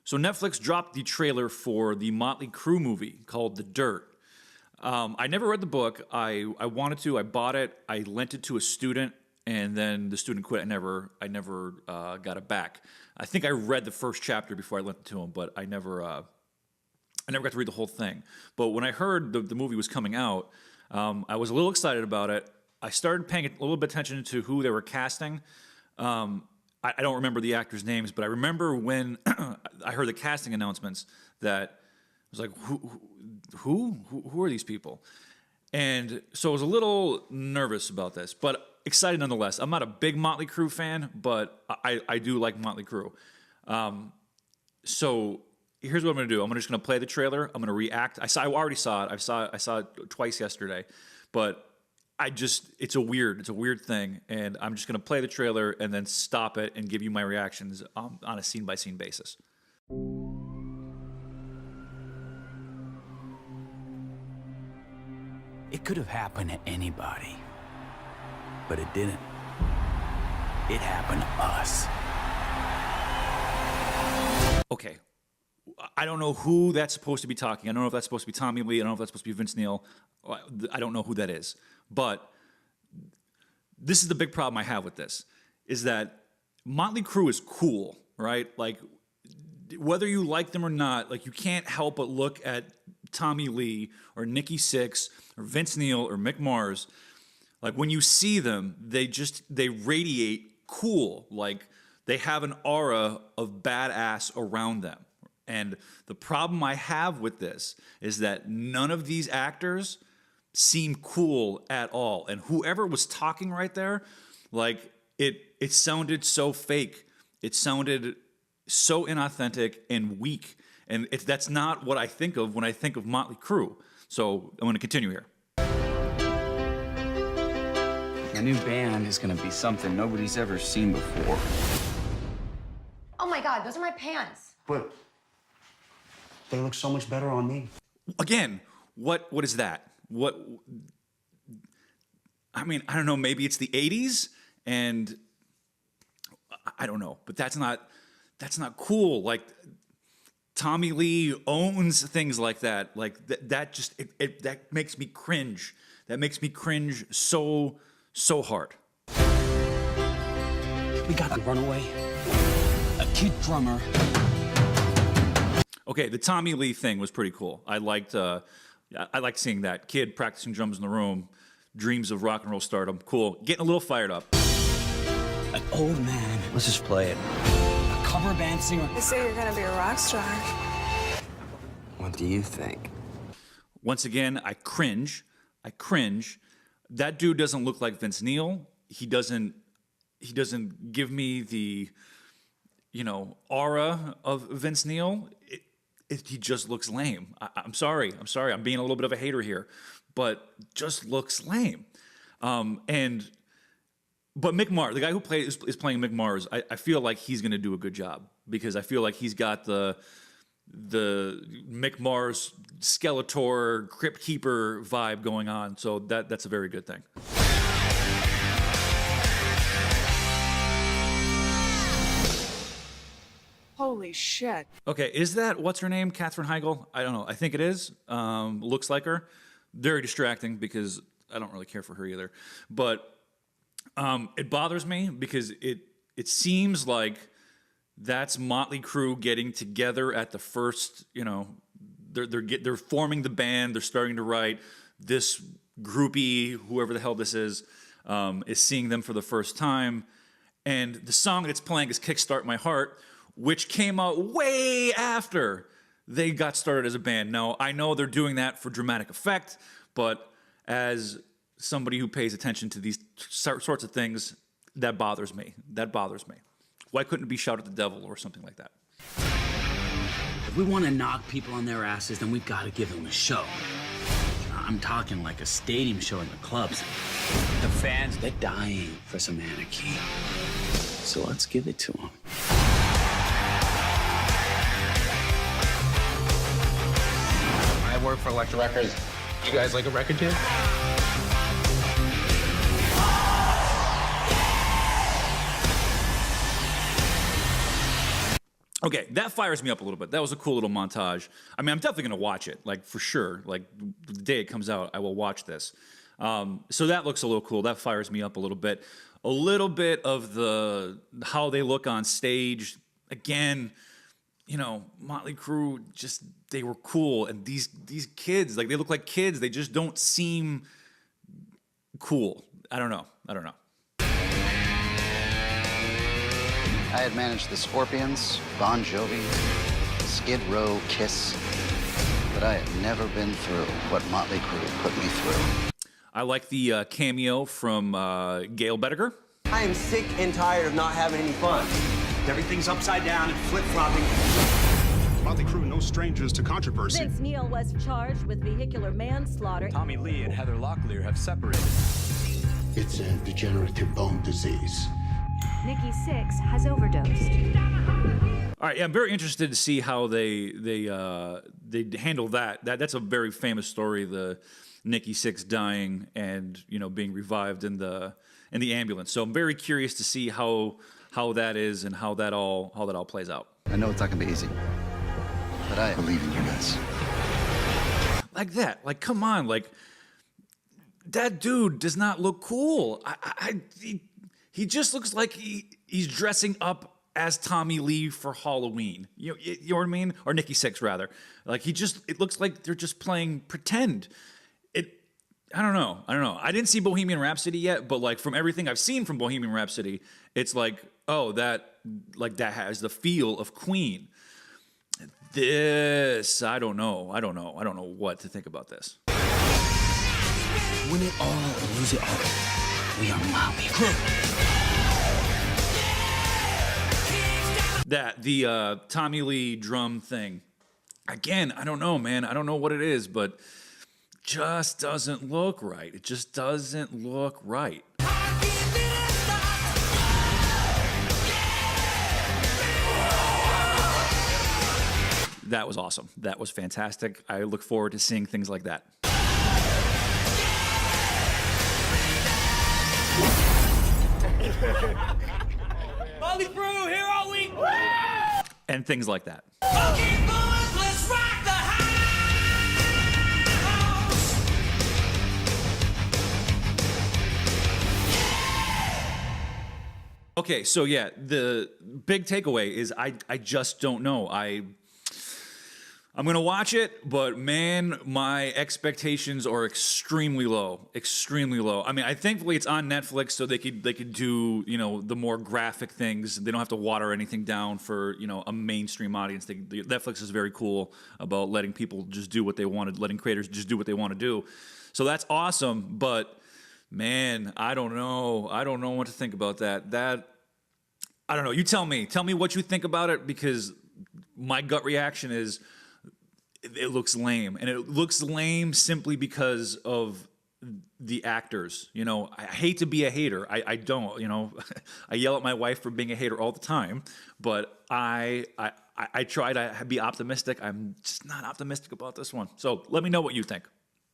So Netflix dropped the trailer for the Motley Crue movie called The Dirt. I never read the book. I wanted to. I bought it. I lent it to a student, and then the student quit. I never got it back. I think I read the first chapter before I lent it to him, but I never got to read the whole thing. But when I heard the movie was coming out, I was a little excited about it. I started paying a little bit attention to who they were casting. I don't remember the actors' names, but I remember when I heard the casting announcements that I was like, who are these people? And so I was a little nervous about this, but excited nonetheless. I'm not a big Motley Crue fan, but I do like Motley Crue. So here's what I'm going to do. I'm just going to play the trailer. I'm going to react. I already saw it. I saw it twice yesterday, but it's a weird thing, and I'm just going to play the trailer and then stop it and give you my reactions on a scene-by-scene basis. It could have happened to anybody, but it didn't. It happened to us. Okay. I don't know who that's supposed to be talking. I don't know if that's supposed to be Tommy Lee. I don't know if that's supposed to be Vince Neil. I don't know who that is. But this is the big problem I have with this, is that Motley Crue is cool, right? Like, whether you like them or not, like, you can't help but look at Tommy Lee or Nikki Sixx or Vince Neil or Mick Mars. Like, when you see them, they radiate cool. Like, they have an aura of badass around them. And the problem I have with this is that none of these actors seem cool at all. And whoever was talking right there, like, it sounded so fake. It sounded so inauthentic and weak. And that's not what I think of when I think of Motley Crue. So I'm going to continue here. The new band is going to be something nobody's ever seen before. Oh my God, those are my pants. But they look so much better on me. Again, what is that? I mean, I don't know, maybe it's the 80s, and I don't know, but that's not cool. Like, Tommy Lee owns things like that. Like, that makes me cringe. That makes me cringe so hard. We got a runaway, a kid drummer. Okay, the Tommy Lee thing was pretty cool. I liked seeing that kid practicing drums in the room, dreams of rock and roll stardom. Cool, getting a little fired up. An old man. Let's just play it. A cover band singer. They say you're gonna be a rock star. What do you think? Once again, I cringe. That dude doesn't look like Vince Neil. He doesn't give me the, aura of Vince Neil. He just looks lame. I'm sorry. I'm being a little bit of a hater here, but just looks lame. But Mick Mars, the guy who is playing Mick Mars, I feel like he's going to do a good job, because I feel like he's got the Mick Mars Skeletor Crypt Keeper vibe going on. So that's a very good thing. Holy shit. Okay, is that, what's her name? Katherine Heigl? I don't know. I think it is. Looks like her. Very distracting, because I don't really care for her either. But it bothers me because it seems like that's Motley Crue getting together at the first, they're forming the band, they're starting to write. This groupie, whoever the hell this is seeing them for the first time. And the song that's playing is Kickstart My Heart, which came out way after they got started as a band. Now, I know they're doing that for dramatic effect, but as somebody who pays attention to these sorts of things, that bothers me. Why couldn't it be Shout at the Devil or something like that? If we want to knock people on their asses, then we've got to give them a show. I'm talking like a stadium show in the clubs. The fans, they're dying for some anarchy. So let's give it to them. I work for Elektra Records. You guys like a record deal? Okay, that fires me up a little bit. That was a cool little montage. I mean, I'm definitely going to watch it, like for sure. Like the day it comes out, I will watch this. So that looks a little cool. That fires me up a little bit. A little bit of the how they look on stage. Again, you know, Motley Crue, just they were cool, and these kids, like they look like kids. They just don't seem cool. I don't know. I had managed the Scorpions, Bon Jovi, Skid Row, Kiss, but I had never been through what Motley Crue put me through. I like the cameo from Gail Bediger. I am sick and tired of not having any fun. Everything's upside down and flip-flopping. Motley Crue, no strangers to controversy. Vince Neil was charged with vehicular manslaughter. Tommy Lee and Heather Locklear have separated. It's a degenerative bone disease. Nikki Sixx has overdosed. All right, yeah, I'm very interested to see how they handle that. That's a very famous story, the Nikki Sixx dying and being revived in the ambulance. So I'm very curious to see how that is and how that all plays out. I know it's not gonna be easy, but I believe in you guys. Like that, like come on, like that dude does not look cool. He just looks like he's dressing up as Tommy Lee for Halloween. You know what I mean? Or Nikki Sixx, rather. Like it looks like they're just playing pretend. I don't know. I didn't see Bohemian Rhapsody yet, but like from everything I've seen from Bohemian Rhapsody, it's like, oh, that has the feel of Queen. This, I don't know. I don't know what to think about this. Win it all or lose it all. We are Motley Crue. The Tommy Lee drum thing. Again, I don't know, man. I don't know what it is, but just doesn't look right. It just doesn't look right. That was awesome. That was fantastic. I look forward to seeing things like that. Motley Crue, here all week! And things like that. Okay, so yeah, the big takeaway is I just don't know. I'm going to watch it, but man, my expectations are extremely low. I mean, thankfully it's on Netflix, so they could do, the more graphic things. They don't have to water anything down for, a mainstream audience. Netflix is very cool about letting people just do what they wanted, letting creators just do what they want to do. So that's awesome, but man, I don't know what to think about that. I don't know. You tell me what you think about it, because my gut reaction is, it looks lame, and it looks lame simply because of the actors. I hate to be a hater. I don't. I yell at my wife for being a hater all the time, but I try to be optimistic. I'm just not optimistic about this one. So let me know what you think.